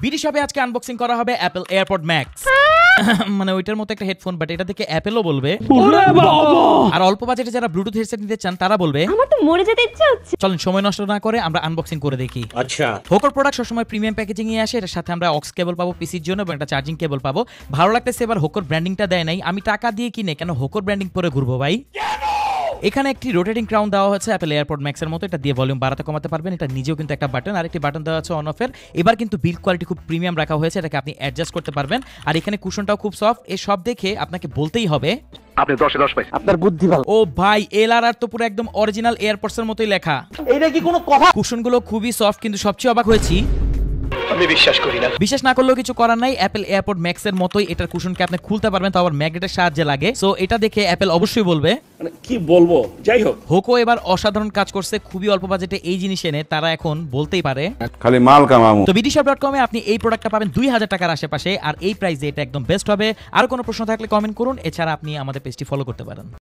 BD শপে আজকে unboxing করা হবে অ্যাপল এয়ারপড ম্যাক্স। মানে ওইটার মতো একটা হেডফোন, বাট এটা দেখে অ্যাপেলও বলবে। আর অল্প বাজেটে যারা ব্লুটুথ হেডসেট নিতে চান তারা বলবে আমার তো মরে যেতে ইচ্ছা হচ্ছে। চলেন সময় নষ্ট না করে আমরা আনবক্সিং করে দেখি। আচ্ছা, হোকর প্রোডাক্ট সবসময় প্রিমিয়াম প্যাকেজিং এ আসে। এর সাথে আমরা অক্স কেবল পাবো পিসির জন্য এবং একটা চার্জিং কেবল পাবো। ভালো লাগতেছে এবার হোকর ব্র্যান্ডিংটা দেয় নাই। আমি টাকা দিয়ে কিনে কেন হোকর ব্র্যান্ডিং পরে ঘুরবো ভাই? এখানে একটি রোটেটিং ক্রাউন দেওয়া হচ্ছে অ্যাপল এয়ারপড ম্যাক্সের মতো। এটা দিয়ে ভলিউম বাড়াতে কমাতে পারবেন। এটা নিজেও কিন্তু একটা বাটন, আর একটি বাটন দেওয়া আছে অন অফের। এবার কিন্তু বিল্ড কোয়ালিটি খুব প্রিমিয়াম রাখা হয়েছে, এটাকে আপনি অ্যাডজাস্ট করতে পারবেন। আর এখানে কুশনটাও খুব সফট। এই সব দেখে আপনাকে বলতেই হবে আপনি 10 এ 10 পাইছেন। আপনার বুদ্ধি ভালো। ও ভাই, এলআরআর তো পুরো একদম অরিজিনাল এয়ারপডস এর মতোই লেখা। এইটা কি কোনো কথা? কুশনগুলো খুবই সফট, কিন্তু সবচেয়ে অবাক হয়েছি আমি বিশ্বাস করি না। বিশ্বাস না করলেও কিছু করার নাই। অ্যাপল এয়ারপড ম্যাক্স এর মতোই এটার কুশনকে আপনি খুলতে পারবেন, তাও আবার ম্যাগনেটের সাহায্যে লাগে। সো এটা দেখে অ্যাপল অবশ্যই বলবে। মানে কি বলবো, যাই হোক। হোকো এবার অসাধারণ কাজ করছে। খুবই অল্প বাজেটে এই জিনিস এনে তারা এখন বলতেই পারে খালি মাল কামামু। তো bdshop.com এ আপনি এই প্রোডাক্টটা পাবেন 2000 টাকার আশেপাশে, আর এই প্রাইসে এটা একদম বেস্ট হবে। আর কোনো প্রশ্ন থাকলে কমেন্ট করুন। এছাড়া আপনি আমাদের পেজটি ফলো করতে পারেন।